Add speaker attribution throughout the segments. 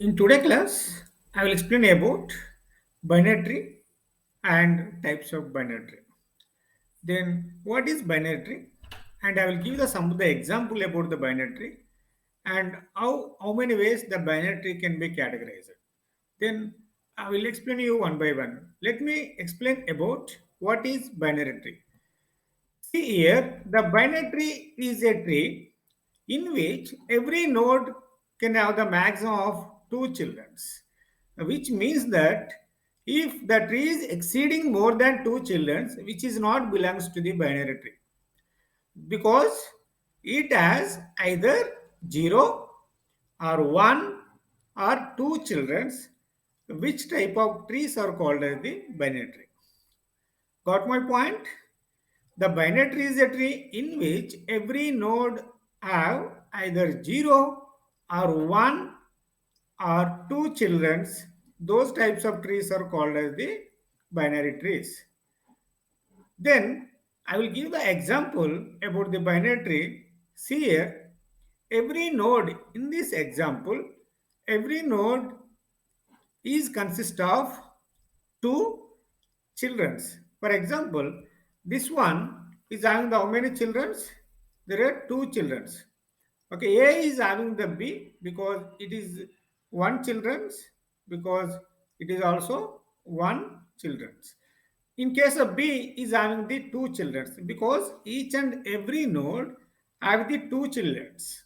Speaker 1: In today class, I will explain about binary and types of binary. Then, what is binary? And I will give the some of the example about the binary and how many ways the binary can be categorized. Then I will explain you one by one. Let me explain about what is binary tree. See here, the binary tree is a tree in which every node can have the maximum of two children, which means that if the tree is exceeding more than two children, which is not belongs to the binary tree, because it has either 0 or 1 or two children, which type of trees are called as the binary tree. Got my point? The binary tree is a tree in which every node have either 0 or 1 or two children. Those types of trees are called as the binary trees. Then I will give the example about the binary tree. See here, every node in this example, every node is consist of two childrens. For example, this one is having the how many childrens? There are two childrens. Okay, A is having the B because it is one childrens because it is also one childrens. In case of B is having the two childrens because each and every node have the two childrens.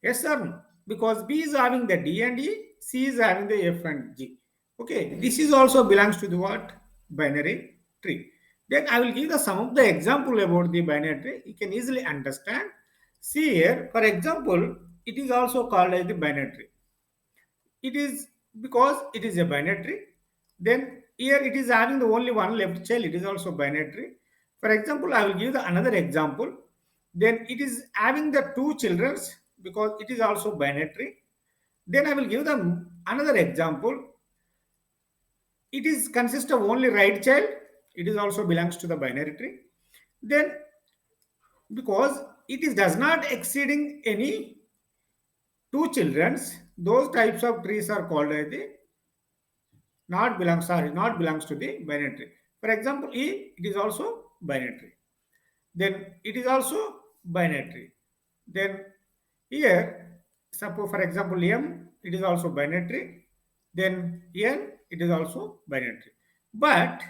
Speaker 1: Yes or no? Because B is having the D and E, C is having the F and G. Okay, this is also belongs to the what? Binary tree. Then I will give the some of the example about the binary tree. You can easily understand. See here, for example, it is also called as the binary tree. It is because it is a binary tree. Then here it is having the only one left child. It is also binary tree. For example, I will give the another example. Then it is having the two children because it is also binary tree. Then I will give them another example. It is consist of only right child. It is also belongs to the binary tree. Then because it is does not exceeding any two childrens, those types of trees are called as the not belongs to the binary tree. For example, E, it is also binary tree. Then it is also binary tree. Then here, suppose for example M, it is also binary tree. Then N, it is also binary tree. But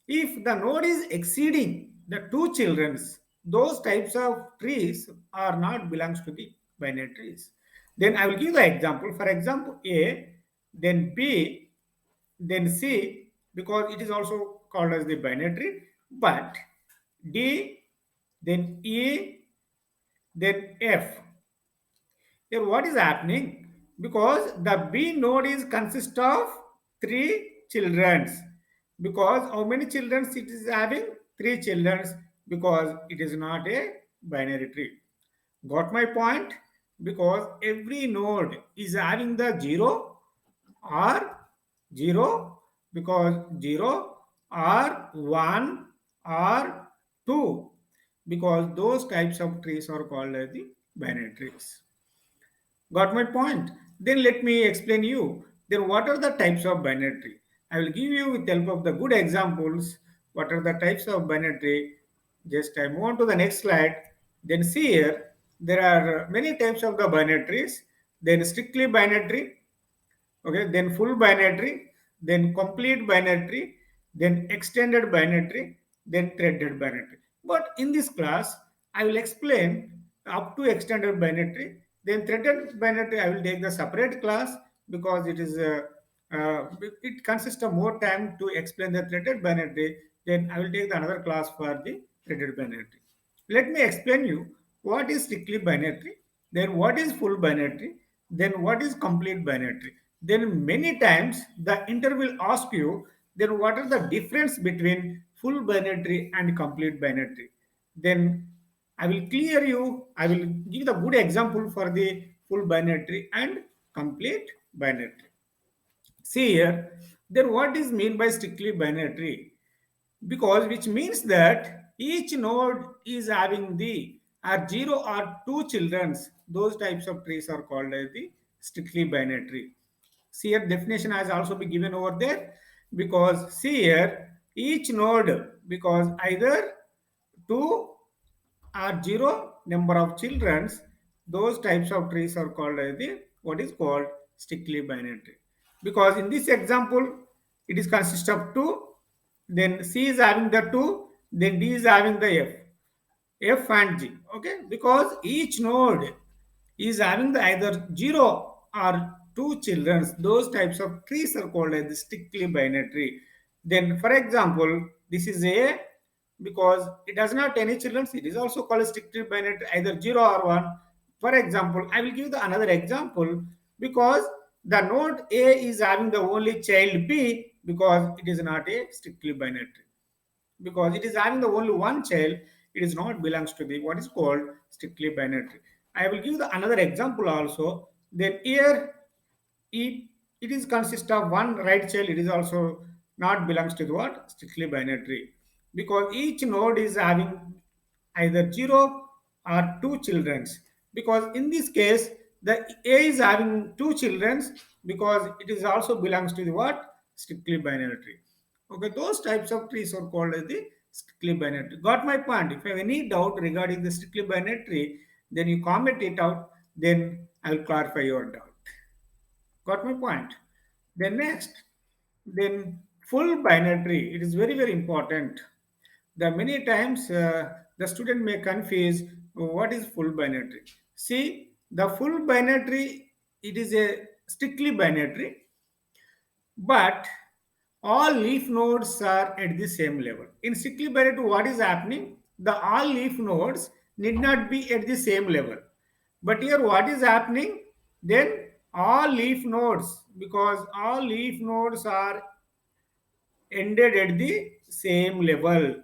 Speaker 1: if the node is exceeding the two childrens, those types of trees are not belongs to the binary trees. Then I will give the example. For example, A, then B, then C, because it is also called as the binary tree, but D, then E, then F. Here what is happening? Because the B node is consist of three children. Because how many children it is having? Three children because it is not a binary tree. Got my point? Because every node is having the 0 or 0 because 0 or 1 or 2 because those types of trees are called as the binary trees. Got my point? Then let me explain you. Then what are the types of binary tree? I will give you with help of the good examples. What are the types of binary tree? Just I move on to the next slide. Then see here, there are many types of the binary trees. Then strictly binary tree, okay, then full binary, then complete binary, then extended binary, then threaded binary. But in this class I will explain up to extended binary, then threaded binary I will take the separate class because it is it consists of more time to explain the threaded binary. Then I will take the another class for the threaded binary. Let me explain you what is strictly binary, then what is full binary, then what is complete binary. Then many times the interview will ask you, then what are the difference between full binary and complete binary. Then I will clear you, I will give the good example for the full binary and complete binary. See here, then what is mean by strictly binary tree? Because which means that each node is having the or 0 or 2 childrens. Those types of trees are called as the strictly binary tree. See here, definition has also been given over there, because see here, each node, because either 2 or 0 number of childrens, those types of trees are called as the what is called strictly binary tree. Because in this example, it is consist of 2, then C is having the 2, then D is having the F and G. Okay, because each node is having the either 0 or 2 children. Those types of trees are called as the strictly binary tree. Then, for example, this is A, because it does not have any children. It is also called a strictly binary tree, either 0 or 1. For example, I will give the another example, because the node A is having the only child B, because it is not a strictly binary tree, because it is having the only one child, it is not belongs to the what is called strictly binary. I will give the another example also. Then here, it, it is consist of one right child, it is also not belongs to the what strictly binary, because each node is having either 0 or 2 childrens, because in this case the A is having 2 childrens, because it is also belongs to the what strictly binary tree. Okay, those types of trees are called as the strictly binary tree. Got my point? If you have any doubt regarding the strictly binary tree, then you comment it out, then I'll clarify your doubt. Got my point? Then next, then full binary tree. It is very very important. The many times the student may confuse what is full binary tree. See, the full binary tree, it is a strictly binary tree, but all leaf nodes are at the same level. In strictly binary, what is happening? The all leaf nodes need not be at the same level. But here, what is happening? Then all leaf nodes, because all leaf nodes are ended at the same level.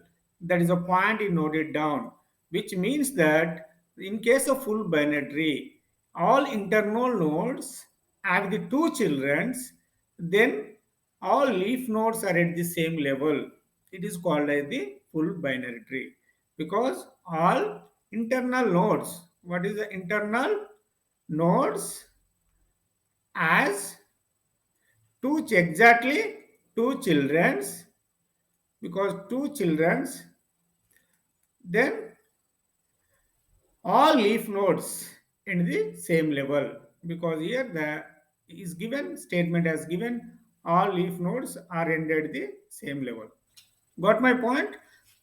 Speaker 1: That is a point you noted down, which means that in case of full binary tree, all internal nodes have the two childrens, then all leaf nodes are at the same level. It is called as the full binary tree, because all internal nodes, what is the internal nodes, as exactly two childrens, because two childrens, then all leaf nodes in the same level, because here the is given statement as given, all leaf nodes are ended the same level. Got my point?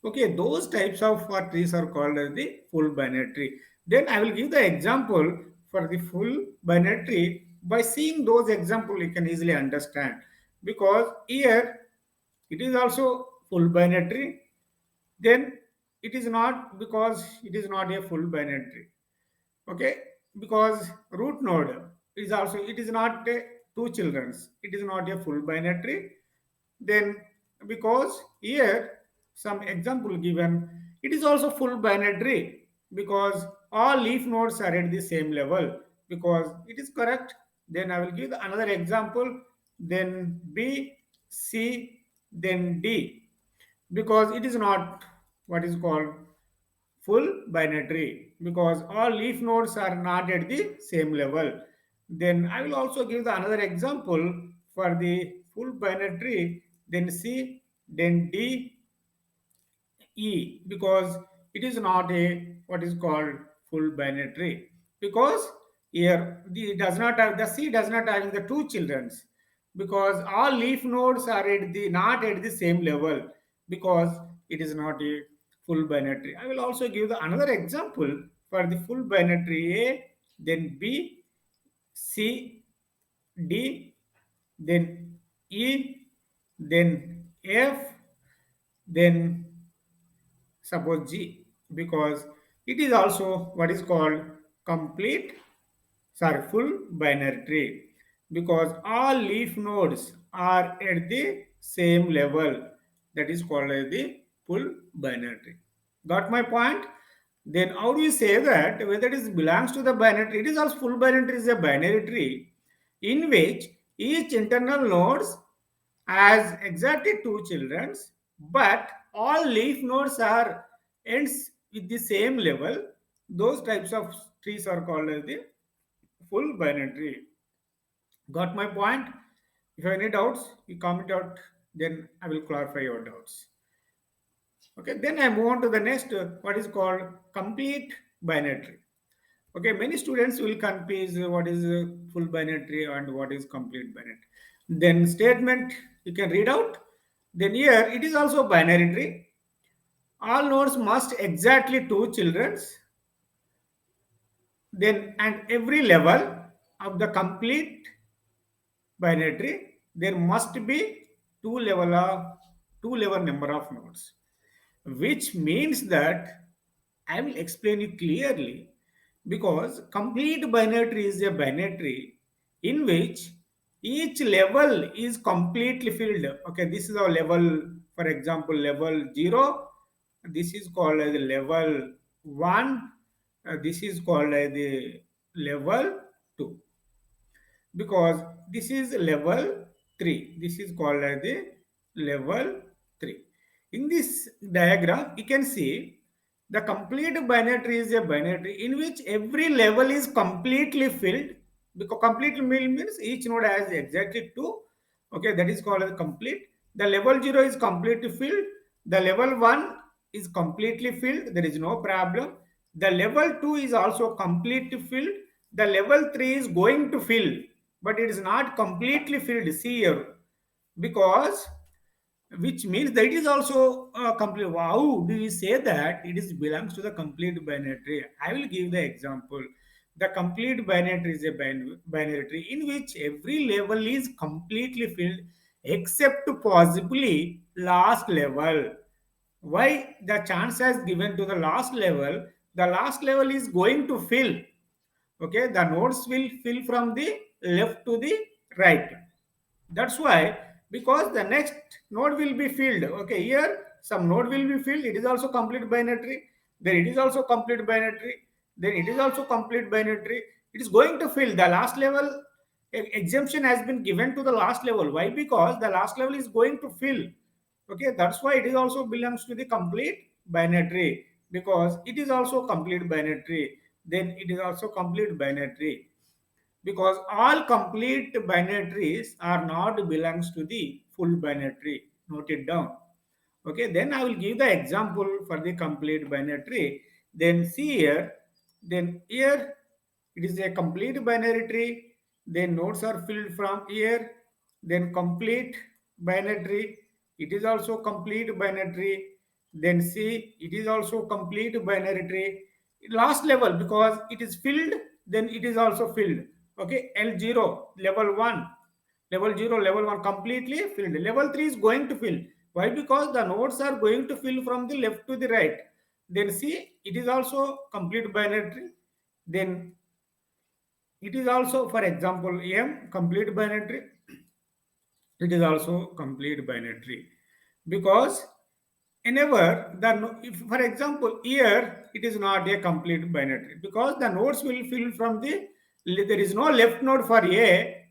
Speaker 1: Okay, those types of trees are called as the full binary tree. Then I will give the example for the full binary tree. By seeing those example you can easily understand, because here it is also full binary tree, then it is not, because it is not a full binary tree. Okay, because root node is also, it is not a two childrens, it is not a full binary tree. Then because here some example given, it is also full binary tree, because all leaf nodes are at the same level, because it is correct. Then I will give another example, then B, C, then D, because it is not what is called full binary tree, because all leaf nodes are not at the same level. Then I will also give the another example for the full binary tree, then C, then D, E, because it is not a what is called full binary tree, because here the does not have the C does not having the two childrens, because all leaf nodes are at the not at the same level, because it is not a full binary tree. I will also give the another example for the full binary tree, A, then B, C, D, then E, then F, then suppose G, because it is also what is called complete, sorry, full binary tree, because all leaf nodes are at the same level, that is called as the full binary tree. Got my point? Then how do you say that whether it is belongs to the binary tree? It is also full binary tree is a binary tree in which each internal nodes has exactly two children, but all leaf nodes are ends with the same level. Those types of trees are called as the full binary tree. Got my point? If you have any doubts, you comment out, then I will clarify your doubts. Okay, then I move on to the next, what is called complete binary. Okay, many students will confuse what is full binary and what is complete binary. Then statement you can read out. Then here it is also binary tree. All nodes must exactly two childrens. Then and every level of the complete binary tree, there must be two level number of nodes, which means that I will explain it clearly because complete binary tree is a binary tree in which each level is completely filled. Okay, this is our level, for example, level 0. This is called as level 1. This is called as the level 2, because this is level 3. This is called as the level 3. In this diagram you can see the complete binary tree is a binary tree in which every level is completely filled, because completely means each node has exactly two. Okay, that is called as complete. The level 0 is completely filled, the level 1 is completely filled, there is no problem. The level 2 is also completely filled, the level 3 is going to fill, but it is not completely filled. See here, because which means that it is also complete. How do we say that it is belongs to the complete binary tree? I will give the example. The complete binary tree is a binary tree in which every level is completely filled except possibly last level. Why the chance has given to the last level? The last level is going to fill. Okay, the nodes will fill from the left to the right. That's why, because the next node will be filled. Okay, here some node will be filled, it is also complete binary tree. Then it is also complete binary tree. Then it is also complete binary tree. It is going to fill the last level. Exemption has been given to the last level. Why? Because the last level is going to fill. Okay, that's why it is also belongs to the complete binary tree, because it is also complete binary tree. Then it is also complete binary tree, because all complete binary trees are not belongs to the full binary tree. Note it down. Okay, then I will give the example for the complete binary tree. Then see here, then here it is a complete binary tree. Then nodes are filled from here. Then complete binary tree. It is also complete binary tree. Then see, it is also complete binary tree. Last level, because it is filled, then it is also filled. Okay, L0, level 1, level 0, level 1 completely filled. Level 3 is going to fill. Why? Because the nodes are going to fill from the left to the right. Then see, it is also complete binary tree. Then it is also, for example, M complete binary tree. It is also complete binary tree, because whenever the if for example here it is not a complete binary tree, because the nodes will fill from the, there is no left node for A,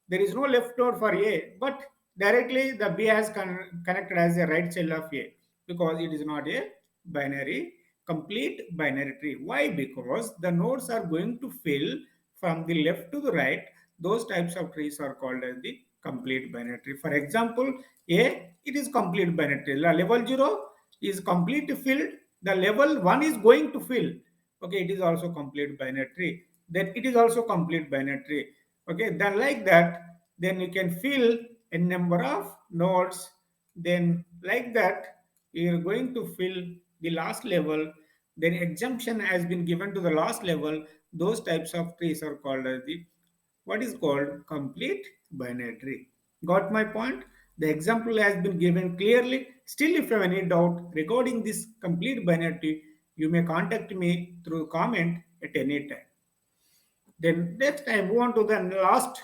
Speaker 1: there is no left node for A, but directly the B has connected as a right child of A, because it is not a binary complete binary tree. Why? Because the nodes are going to fill from the left to the right. Those types of trees are called as the complete binary tree. For example, A, it is complete binary tree. Level 0 is completely filled. The level 1 is going to fill. Okay, it is also complete binary tree. Then it is also complete binary tree. Okay, then like that, then you can fill a number of nodes. Then like that, you are going to fill the last level. Then exemption has been given to the last level. Those types of trees are called as the, what is called complete binary tree. Got my point? The example has been given clearly. Still, if you have any doubt regarding this complete binary tree, you may contact me through comment at any time. Then next I move on to the last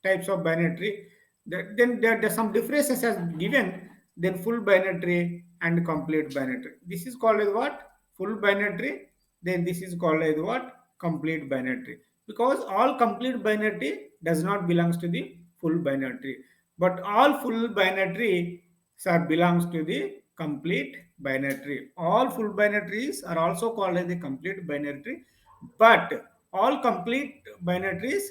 Speaker 1: types of binary tree. Then there are some differences as given. Then full binary tree and complete binary tree. This is called as what? Full binary tree. Then this is called as what? Complete binary tree. Because all complete binary tree does not belongs to the full binary tree, but all full binary tree belongs to the complete binary tree. All full binary trees are also called as the complete binary tree, but all complete binary trees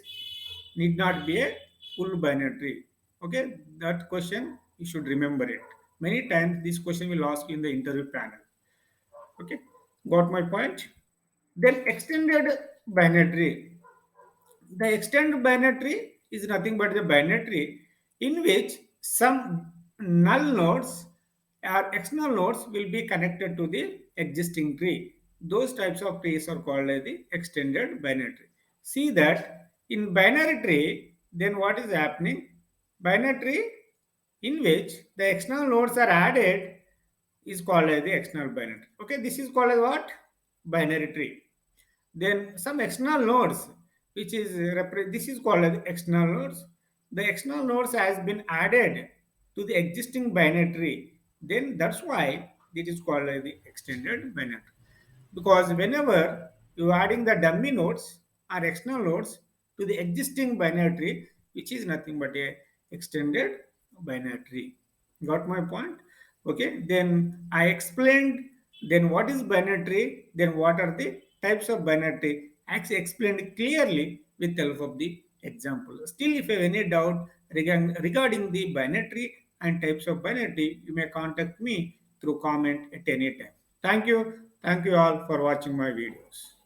Speaker 1: need not be a full binary? Okay, that question you should remember it. Many times this question will ask you in the interview panel. Okay, got my point? Then extended binary. The extended binary is nothing but the binary in which some null nodes or external nodes will be connected to the existing tree. Those types of trees are called as the extended binary tree. See that in binary tree, then what is happening? Binary tree in which the external nodes are added is called as the external binary. Okay, this is called as what? Binary tree. Then some external nodes, which is this is called as external nodes. The external nodes has been added to the existing binary tree. Then that's why it is called as the extended binary. Because whenever you are adding the dummy nodes or external nodes to the existing binary tree, which is nothing but a extended binary tree. Got my point? Okay, then I explained then what is binary tree, then what are the types of binary tree. Actually explained clearly with the help of the example. Still, if you have any doubt regarding the binary tree and types of binary tree, you may contact me through comment at any time. Thank you. Thank you all for watching my videos.